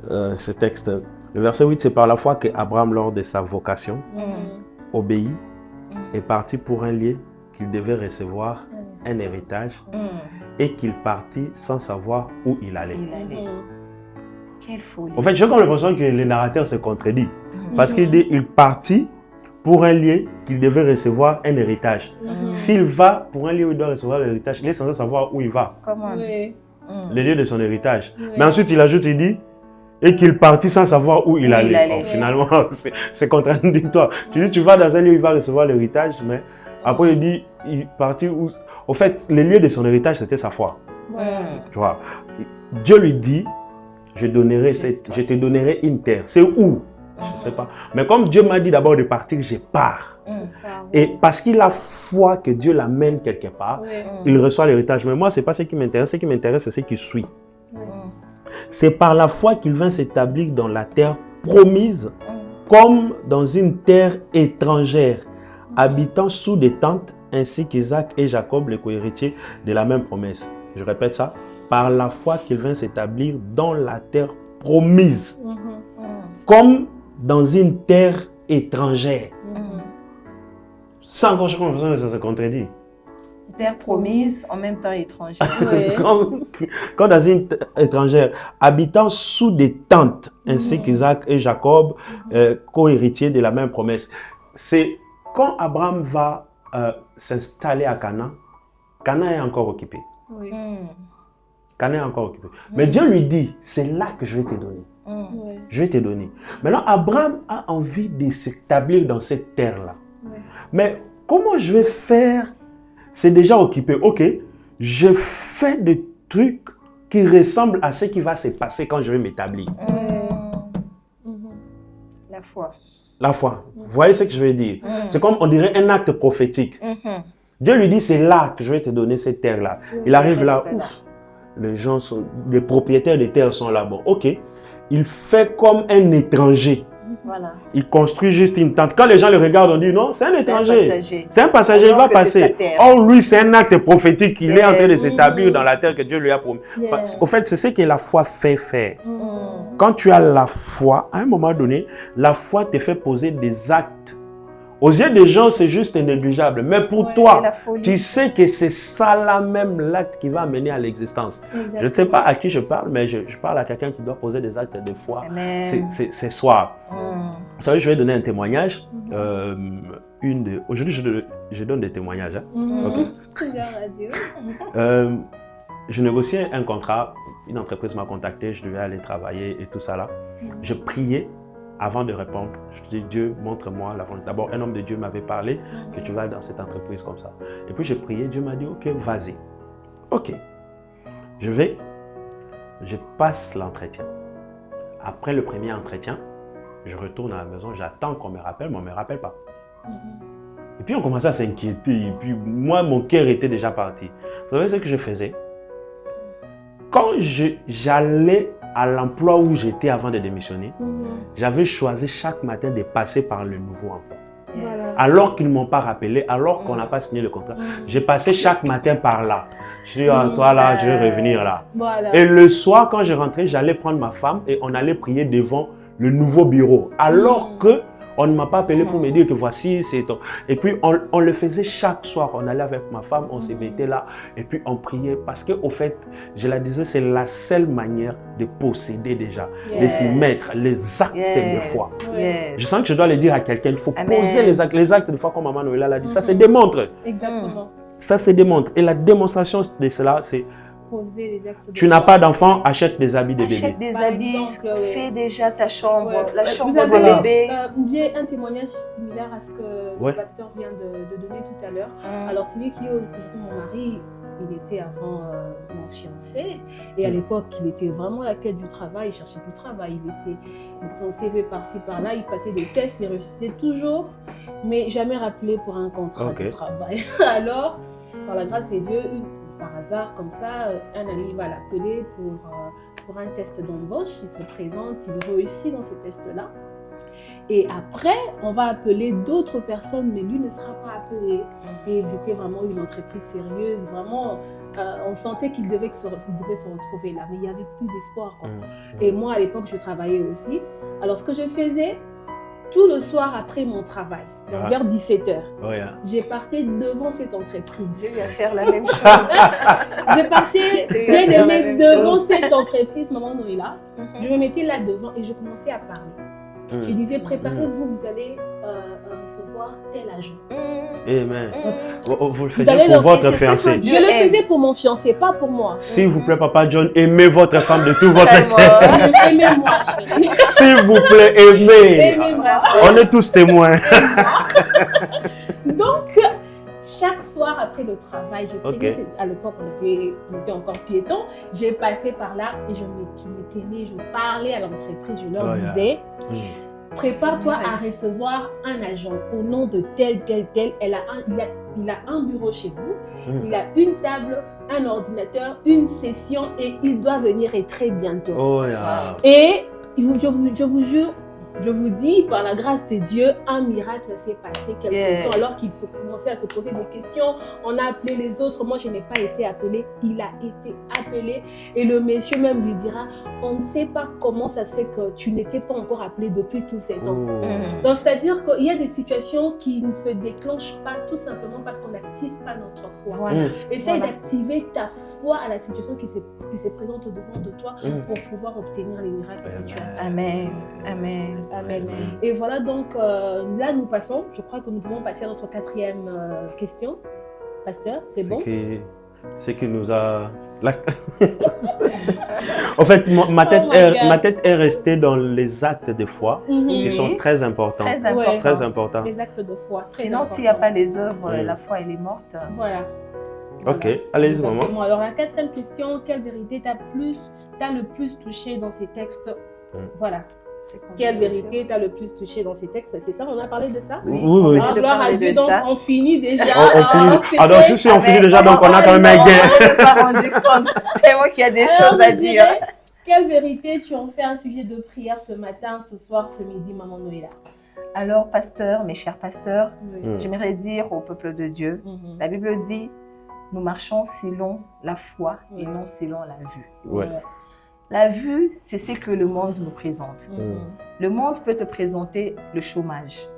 ce texte. Le verset 8, c'est par la foi qu'Abraham, lors de sa vocation, obéit et partit pour un lieu qu'il devait recevoir un héritage et qu'il partit sans savoir où il allait. Quelle folie. En fait, j'ai comme l'impression que le narrateur se contredit. Parce qu'il dit, il partit pour un lieu qu'il devait recevoir un héritage. S'il va pour un lieu où il doit recevoir l'héritage, il est censé savoir où il va. Comment? Le lieu de son héritage. Mais ensuite, il ajoute, il dit, et qu'il partit sans savoir où il allait. Finalement, c'est contradictoire. Tu dis, tu vas dans un lieu où il va recevoir l'héritage, mais après, il dit, il partit où... Au fait, le lieu de son héritage, c'était sa foi. Tu vois, Dieu lui dit, je te donnerai une terre. C'est où? Je ne sais pas. Mais comme Dieu m'a dit d'abord de partir, je pars. Et parce qu'il a foi que Dieu l'amène quelque part, il reçoit l'héritage. Mais moi, ce n'est pas ce qui m'intéresse. Ce qui m'intéresse, c'est ce qui suit. C'est par la foi qu'il vint s'établir dans la terre promise, comme dans une terre étrangère, habitant sous des tentes, ainsi qu'Isaac et Jacob, les co-héritiers de la même promesse. Je répète ça. Par la foi qu'il vint s'établir dans la terre promise, comme dans une terre étrangère. Sans encore chaque personne, ça se contredit. Terre promise, en même temps étrangère. Comme dans une terre étrangère, habitant sous des tentes, ainsi qu'Isaac et Jacob, co-héritiers de la même promesse. C'est quand Abraham va s'installer à Canaan, Canaan est encore occupé. Canaan est encore occupé. Mais Dieu lui dit, c'est là que je vais te donner. Je vais te donner. Maintenant, Abraham a envie de s'établir dans cette terre-là. Mais comment je vais faire? C'est déjà occupé. Ok, je fais des trucs qui ressemblent à ce qui va se passer quand je vais m'établir. La foi. La foi. Vous voyez ce que je veux dire? C'est comme, on dirait, un acte prophétique. Dieu lui dit, c'est là que je vais te donner cette terre-là. Il arrive là, ouf, les propriétaires des terres sont là. Bon, ok. Il fait comme un étranger. Voilà. Il construit juste une tente. Quand les gens le regardent, on dit non, c'est un étranger. C'est un passager, il va passer. Or, lui, c'est un acte prophétique. Il est en train de s'établir dans la terre que Dieu lui a promis. Au fait, c'est ce que la foi fait faire. Quand tu as la foi, à un moment donné, la foi te fait poser des actes. Aux yeux des gens, c'est juste négligeable. Mais pour toi, tu sais que c'est ça là même l'acte qui va amener à l'existence. Je ne sais pas à qui je parle, mais je parle à quelqu'un qui doit poser des actes de foi ce soir. Vous savez, je vais donner un témoignage. Aujourd'hui, je donne des témoignages. Okay. Je négociais un contrat. Une entreprise m'a contacté. Je devais aller travailler et tout ça là. Je priais. Avant de répondre, je dis, Dieu, montre-moi la volonté. D'abord, un homme de Dieu m'avait parlé que tu vas aller dans cette entreprise comme ça. Et puis, j'ai prié, Dieu m'a dit, ok, vas-y. Ok, je passe l'entretien. Après le premier entretien, je retourne à la maison, j'attends qu'on me rappelle, mais on ne me rappelle pas. Et puis, on commençait à s'inquiéter. Et puis, moi, mon cœur était déjà parti. Vous savez ce que je faisais? Quand j'allais à l'emploi où j'étais avant de démissionner, j'avais choisi chaque matin de passer par le nouveau emploi. Alors qu'ils ne m'ont pas rappelé, alors qu'on n'a pas signé le contrat, j'ai passé chaque matin par là. Je dis, toi là, je vais revenir là. Et le soir, quand je rentrais, j'allais prendre ma femme et on allait prier devant le nouveau bureau. Alors que on ne m'a pas appelé pour me dire que voici, c'est ton... Et puis, on le faisait chaque soir. On allait avec ma femme, on se mettait là et puis on priait. Parce qu'au fait, je la disais, c'est la seule manière de posséder déjà, de s'y mettre, les actes de foi. Je sens que je dois le dire à quelqu'un, il faut poser les actes de foi comme Maman Noëlla l'a dit. Ça se démontre. Exactement. Ça se démontre. Et la démonstration de cela, c'est poser les actes de tu n'as pas d'enfant, achète des habits de bébé. Achète des habits, fais déjà ta chambre, la chambre de bébé. J'ai un témoignage similaire à ce que le pasteur vient de donner tout à l'heure. Alors, celui qui est mon mari, il était avant mon fiancé. Et à l'époque, il était vraiment à la quête du travail. Il cherchait du travail. Il laissait son CV par-ci, par-là. Il passait des tests, il réussissait toujours. Mais jamais rappelé pour un contrat de travail. Alors, par la grâce de Dieu, par hasard, comme ça, un ami va l'appeler pour un test d'embauche. Il se présente, il réussit dans ce test-là. Et après, on va appeler d'autres personnes, mais lui ne sera pas appelé. Et c'était vraiment une entreprise sérieuse, vraiment, on sentait qu'il devait se retrouver là, mais il n'y avait plus d'espoir. Et moi, à l'époque, je travaillais aussi. Alors, ce que je faisais, tout le soir après mon travail, donc vers 17h, j'ai parti devant cette entreprise. Je vais faire la même chose. J'ai parti devant cette entreprise, Maman Noëlla. Je me mettais là devant et je commençais à parler. Je disais, préparez-vous, vous allez recevoir tel agent. Amen. Vous le faisiez pour votre fiancé. Je le faisais pour mon fiancé, pas pour moi. S'il vous plaît, Papa John, aimez votre femme de tout votre cœur. Aimez-moi, chérie. S'il vous plaît, aimez. Aimez-moi. On est tous témoins. Donc, chaque soir après le travail, je prenais, à l'époque on était encore piétons, j'ai passé par là et je me tenais, je parlais à l'entreprise, je leur disais, prépare-toi à recevoir un agent au nom de tel. Il a un bureau chez vous, il a une table, un ordinateur, une session et il doit venir et très bientôt. Et je vous jure, je vous dis, par la grâce de Dieu, un miracle s'est passé quelque temps. Alors qu'il commençait à se poser des questions, on a appelé les autres. Moi, je n'ai pas été appelée. Il a été appelé. Et le monsieur même lui dira, on ne sait pas comment ça se fait que tu n'étais pas encore appelé depuis tous ces temps. Donc, c'est-à-dire qu'il y a des situations qui ne se déclenchent pas tout simplement parce qu'on n'active pas notre foi. Essaye d'activer ta foi à la situation qui se présente au-devant de toi pour pouvoir obtenir les miracles que tu as. Amen. Amen. Amen. Et voilà, donc là nous passons, je crois que nous devons passer à notre 4e question. Pasteur, c'est bon? Ce qui nous a... En fait, ma tête est restée dans les actes de foi qui sont très importants. Très importants. Les actes de foi. Sinon, s'il n'y a pas les œuvres, la foi, elle est morte. Voilà. Ok, allez-y, maman. Alors, la 4e question, quelle vérité t'a le plus touché dans ces textes? Voilà. Quelle vérité t'a le plus touché dans ces textes? C'est ça, on a parlé de ça? Oui. Alors, gloire à Dieu, donc on finit déjà. Alors, si on finit déjà, donc on a quand même un gain. C'est moi qui a des choses à dire. Quelle vérité tu en fais un sujet de prière ce matin, ce soir, ce midi, Maman Noëlla? Alors, pasteur, mes chers pasteurs, j'aimerais dire au peuple de Dieu, la Bible dit, nous marchons selon la foi et non selon la vue. La vue, c'est ce que le monde nous présente. Le monde peut te présenter le chômage,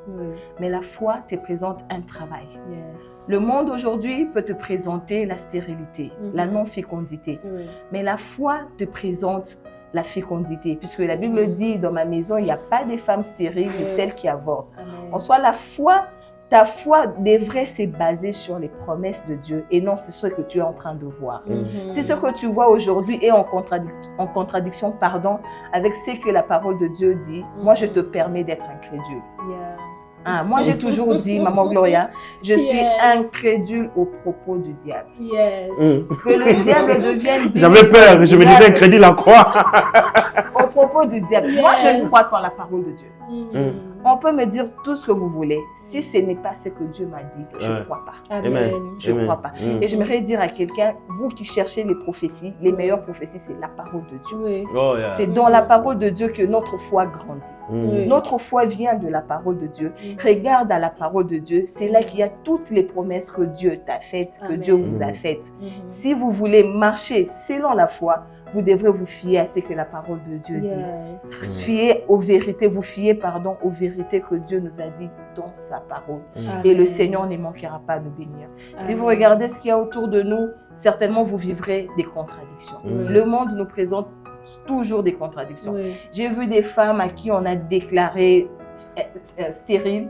mais la foi te présente un travail. Le monde aujourd'hui peut te présenter la stérilité, la non-fécondité, mais la foi te présente la fécondité, puisque la Bible dit, dans ma maison, il n'y a pas de femmes stériles ou celles qui avortent. En soi, la foi, ta foi devrait se baser sur les promesses de Dieu et non sur ce que tu es en train de voir. Si ce que tu vois aujourd'hui est en contradiction avec ce que la parole de Dieu dit, moi je te permets d'être incrédule. Moi j'ai toujours dit, Maman Gloria, je suis incrédule au propos du diable. Que le diable devienne... J'avais peur, je me disais incrédule à quoi? Au propos du diable. Moi je crois en la parole de Dieu. On peut me dire tout ce que vous voulez. Si ce n'est pas ce que Dieu m'a dit, je ne crois pas. Amen. Je ne crois pas. Et j'aimerais dire à quelqu'un, vous qui cherchez les prophéties, les meilleures prophéties, c'est la parole de Dieu. C'est dans la parole de Dieu que notre foi grandit. Notre foi vient de la parole de Dieu. Regarde à la parole de Dieu. C'est là qu'il y a toutes les promesses que Dieu t'a faites, que Dieu vous a faites. Si vous voulez marcher selon la foi, vous devrez vous fier à ce que la parole de Dieu dit. Fier aux vérités, vous fiez, aux vérités que Dieu nous a dit dans sa parole. Et le Seigneur ne manquera pas de bénir. Si vous regardez ce qu'il y a autour de nous, certainement vous vivrez des contradictions. Le monde nous présente toujours des contradictions. J'ai vu des femmes à qui on a déclaré stériles,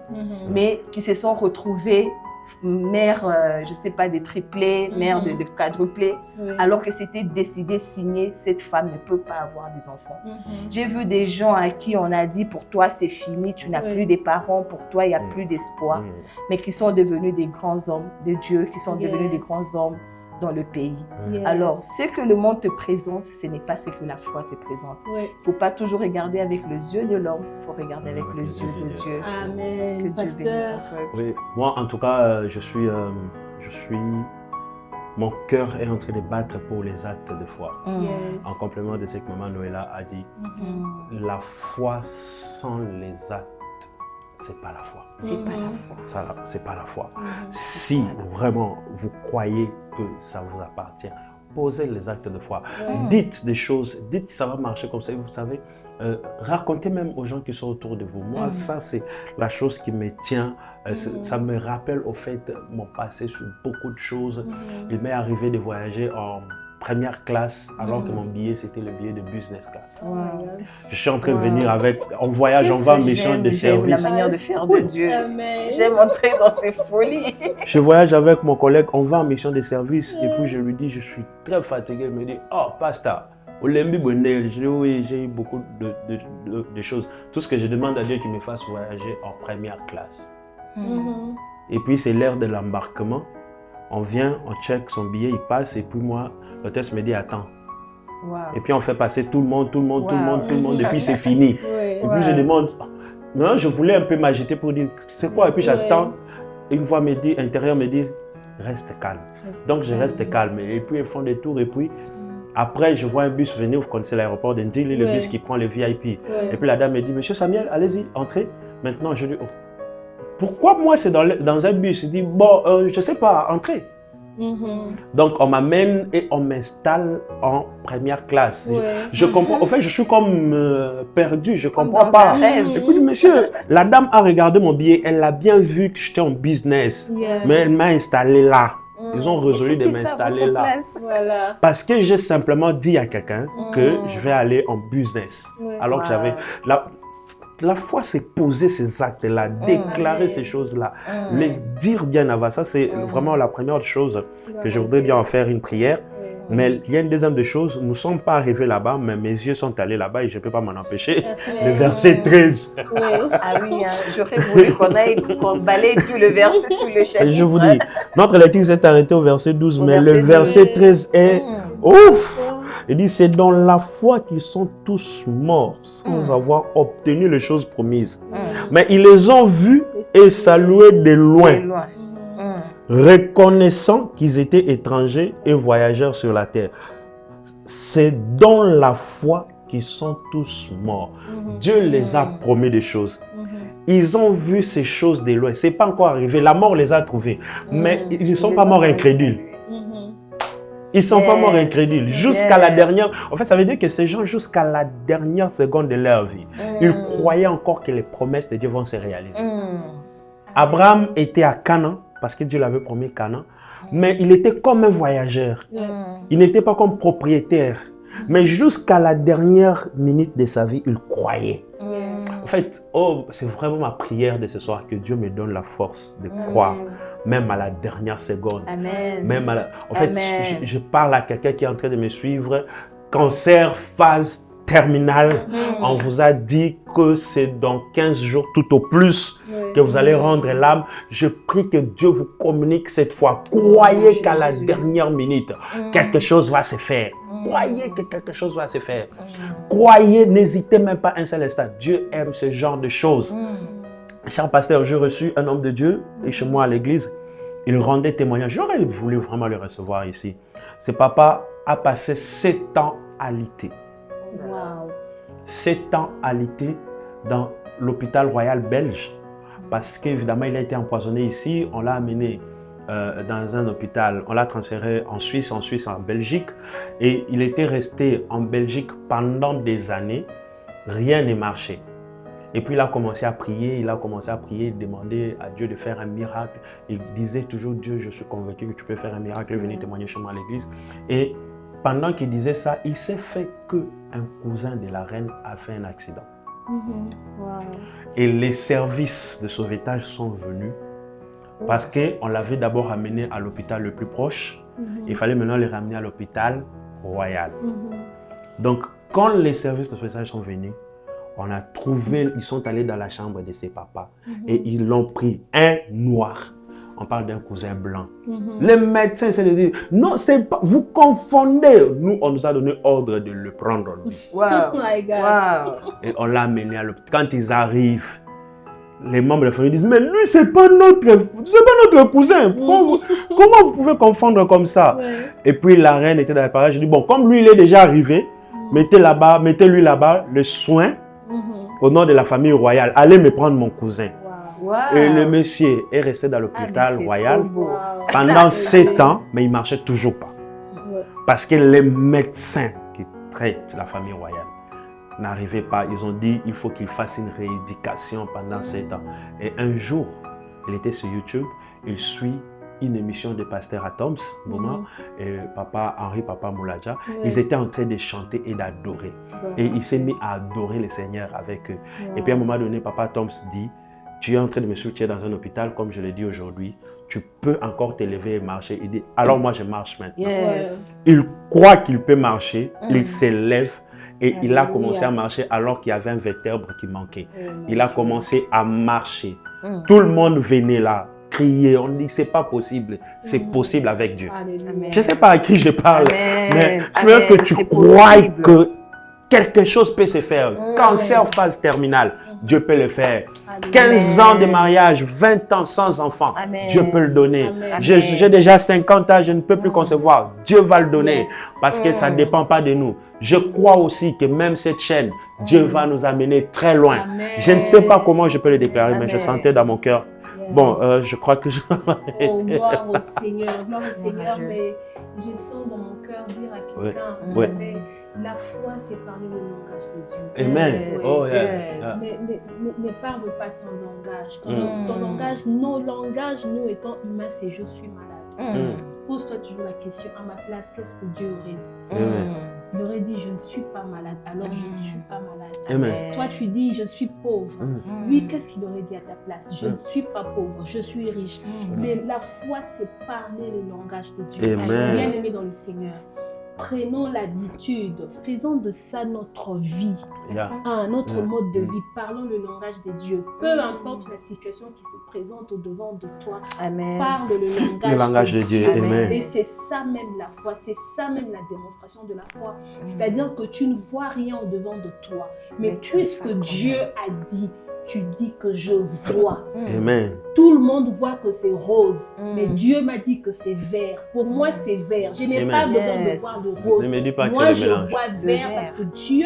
mais qui se sont retrouvées mère, je ne sais pas, des triplés, mère de quadruplés, alors que c'était décidé, signé, cette femme ne peut pas avoir des enfants. J'ai vu des gens à qui on a dit, pour toi c'est fini, tu n'as plus des parents, pour toi il n'y a plus d'espoir, mais qui sont devenus des grands hommes de Dieu, qui sont devenus des grands hommes dans le pays. Alors, ce que le monde te présente, ce n'est pas ce que la foi te présente. Il ne faut pas toujours regarder avec les yeux de l'homme, il faut regarder avec les yeux de Dieu. Amen. Pasteur. Oui, moi en tout cas, mon cœur est en train de battre pour les actes de foi. En complément de ce que Maman Noëlla a dit, la foi sans les actes, c'est pas la foi. C'est pas la foi. C'est pas la foi. Si vraiment vous croyez que ça vous appartient, posez les actes de foi. Dites des choses, dites que ça va marcher comme ça. Vous savez, racontez même aux gens qui sont autour de vous. Moi, ça, c'est la chose qui me tient. Ça me rappelle au fait mon passé sur beaucoup de choses. Il m'est arrivé de voyager en première classe, alors que mon billet, c'était le billet de business class. Je suis en train de venir avec, on voyage, on va en mission de service. La manière de faire de Dieu. J'aime entrer dans ses folies. Je voyage avec mon collègue, on va en mission de service, et puis je lui dis, je suis très fatigué. Il me dit, oh, pasteur, Olembi Bonel. Je dis, oui, j'ai eu beaucoup de choses. Tout ce que je demande à Dieu qu'il me fasse voyager en première classe. Et puis, c'est l'heure de l'embarquement. On vient, on check son billet, il passe, et puis moi, l'hôtesse me dit, attends. Et puis on fait passer tout le monde, et puis c'est fini. Et puis je demande, non, je voulais un peu m'agiter pour dire, c'est quoi? Et puis j'attends, une voix me dit, intérieur me dit, reste calme. Donc je reste calme, et puis ils font des tours, et puis après je vois un bus venir, vous connaissez l'aéroport d'Indili, le bus qui prend les VIP. Et puis la dame me dit, monsieur Samuel, allez-y, entrez. Maintenant je dis, oh, pourquoi moi c'est dans un bus? Il dit, bon, je sais pas, entrez. Donc on m'amène et on m'installe en première classe. Je comprends, en fait je suis comme perdu, je comprends pas. Et puis monsieur, la dame a regardé mon billet, elle a bien vu que j'étais en business, mais elle m'a installé là. Ils ont résolu de m'installer là. Parce que j'ai simplement dit à quelqu'un que je vais aller en business. Alors que j'avais... La foi, c'est poser ces actes-là, déclarer ces choses-là, les dire bien avant. Ça, c'est vraiment la première chose que je voudrais bien en faire une prière. Mais il y a une deuxième chose, nous ne sommes pas arrivés là-bas, mais mes yeux sont allés là-bas et je ne peux pas m'en empêcher. Le verset 13. Ah oui, j'aurais voulu qu'on balaye tout le verset, tout le chapitre. Je vous dis, notre lecture s'est arrêtée au verset 12, mais le verset 13 est... Ouf! Il dit, c'est dans la foi qu'ils sont tous morts sans avoir obtenu les choses promises. Mais ils les ont vus et salués de loin, reconnaissant qu'ils étaient étrangers et voyageurs sur la terre. C'est dans la foi qu'ils sont tous morts. Dieu les a promis des choses. Ils ont vu ces choses de loin. Ce n'est pas encore arrivé. La mort les a trouvés. Mais ils ne sont pas morts incrédules. Ils ne sont pas morts incrédules. Jusqu'à la dernière... En fait, ça veut dire que ces gens, jusqu'à la dernière seconde de leur vie, ils croyaient encore que les promesses de Dieu vont se réaliser. Abraham était à Canaan, parce que Dieu l'avait promis Canaan, mais il était comme un voyageur. Il n'était pas comme propriétaire. Mais jusqu'à la dernière minute de sa vie, il croyait. En fait, c'est vraiment ma prière de ce soir, que Dieu me donne la force de croire. Même à la dernière seconde. Amen. Même en fait, je parle à quelqu'un qui est en train de me suivre. Cancer, phase terminale. On vous a dit que c'est dans 15 jours tout au plus que vous allez rendre l'âme. Je prie que Dieu vous communique cette fois. Croyez qu'à la dernière minute, quelque chose va se faire. Croyez que quelque chose va se faire. Croyez, n'hésitez même pas un seul instant. Dieu aime ce genre de choses. Cher pasteur, j'ai reçu un homme de Dieu et chez moi à l'église, il rendait témoignage. J'aurais voulu vraiment le recevoir ici. Ce papa a passé 7 ans alité. 7 ans alité dans l'hôpital royal belge. Parce qu'évidemment, il a été empoisonné ici. On l'a amené dans un hôpital. On l'a transféré en Suisse, en Belgique. Et il était resté en Belgique pendant des années. Rien n'est marché. Et puis il a commencé à prier, il demandait à Dieu de faire un miracle. Il disait toujours, Dieu, je suis convaincu que tu peux faire un miracle, venez témoigner chez moi à l'église. Et pendant qu'il disait ça, il s'est fait qu'un cousin de la reine a fait un accident. Et les services de sauvetage sont venus parce qu'on l'avait d'abord amené à l'hôpital le plus proche. Il fallait maintenant le ramener à l'hôpital royal. Donc, quand les services de sauvetage sont venus, on a trouvé, ils sont allés dans la chambre de ses papas et ils l'ont pris, un noir. On parle d'un cousin blanc. Les médecins se disent, non, c'est pas, vous confondez. Nous, on nous a donné ordre de le prendre. Wow. Oh my God. Et on l'a amené à l'hôpital. Quand ils arrivent, les membres de la famille disent, mais lui, c'est pas notre cousin. Comment vous pouvez confondre comme ça? Et puis la reine était dans le parage. Je dis, bon, comme lui, il est déjà arrivé, mettez-lui là-bas le soin. Au nom de la famille royale, allez me prendre mon cousin. Et le monsieur est resté dans l'hôpital royal pendant 7 ans, mais il ne marchait toujours pas. Parce que les médecins qui traitent la famille royale n'arrivait pas. Ils ont dit il faut qu'il fasse une rééducation pendant 7 ans. Et un jour, il était sur YouTube, il suit une émission de Pasteur Atoms, et Henri Papa Moulaja. Ils étaient en train de chanter et d'adorer. Et il s'est mis à adorer le Seigneur avec eux. Et puis à un moment donné, Papa Atoms dit, tu es en train de me soutenir dans un hôpital, comme je l'ai dit aujourd'hui, tu peux encore te lever et marcher. Il dit, alors moi je marche maintenant. Il croit qu'il peut marcher, il s'élève et il a commencé à marcher alors qu'il y avait un vertèbre qui manquait. Il a commencé à marcher. Tout le monde venait là, crier, on dit c'est pas possible, c'est possible avec Dieu. Je ne sais pas à qui je parle, mais je veux que tu crois que quelque chose peut se faire. Cancer phase terminale, Dieu peut le faire. 15 ans de mariage, 20 ans sans enfant, Dieu peut le donner. J'ai déjà 50 ans, je ne peux plus concevoir. Dieu va le donner parce que ça ne dépend pas de nous. Je crois aussi que même cette chaîne, Dieu va nous amener très loin. Je ne sais pas comment je peux le déclarer, mais je sentais dans mon cœur. Bon, je crois que je vais m'arrêter. Gloire au Seigneur, mais je sens dans mon cœur dire à quelqu'un, la foi, c'est parler le langage de Dieu. Amen. Ne parle pas ton langage. Ton langage, nos langages, nous étant humains, c'est je suis malade. Pose-toi toujours la question, à ma place, qu'est-ce que Dieu aurait dit? Il aurait dit, je ne suis pas malade, alors je ne suis pas malade. Amen. Toi, tu dis, je suis pauvre. Lui, qu'est-ce qu'il aurait dit à ta place? Je ne suis pas pauvre, je suis riche. Mais la foi, c'est parler le langage de Dieu. Bien aimé dans le Seigneur. Prenons l'habitude, faisons de ça notre vie, notre mode de vie, parlons le langage de Dieu. Peu importe la situation qui se présente au-devant de toi, parle le langage de Dieu. Amen. Et c'est ça même la foi, c'est ça même la démonstration de la foi. C'est-à-dire que tu ne vois rien au-devant de toi, mais puisque Dieu a dit, tu dis que je vois. Amen. Tout le monde voit que c'est rose, mais Dieu m'a dit que c'est vert. Pour moi, c'est vert. Je n'ai pas besoin de voir le rose. Ne me dis pas que moi, c'est je le mélange. vois vert parce que Dieu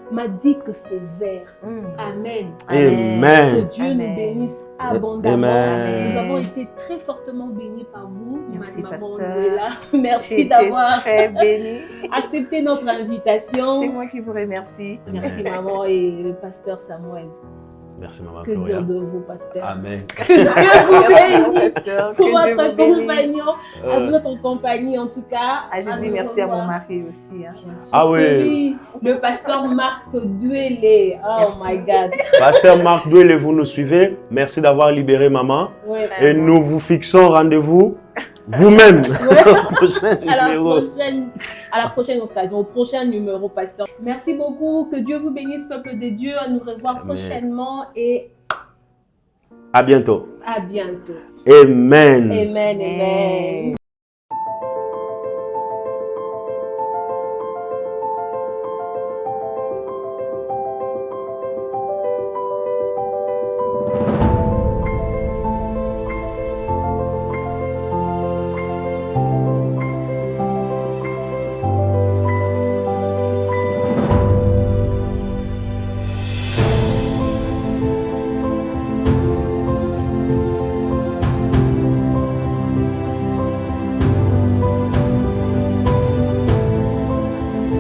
m'a dit que c'est vert. Amen. Amen. Que Dieu nous bénisse abondamment. Amen. Nous avons été très fortement bénis par vous. Merci, Maman pasteur. Noëlla. Merci d'avoir très béni. accepté notre invitation. C'est moi qui vous remercie. Merci maman et le pasteur Samuel. Merci maman Que Gloria. dire de vous, pasteur? Amen. Que Dieu vous bénisse pour Pour votre compagnon, à votre compagnie en tout cas. Je dis merci à mon mari aussi. Ah oui. Le pasteur Marc Douélé. Oh my God. Pasteur Marc Douélé, vous nous suivez. Merci d'avoir libéré maman. Ouais. Et nous vous fixons rendez-vous vous-même au prochain numéro. À la prochaine occasion, au prochain numéro, pasteur. Merci beaucoup. Que Dieu vous bénisse, peuple de Dieu. À nous revoir prochainement et à bientôt. à bientôt. Amen. Amen. Amen.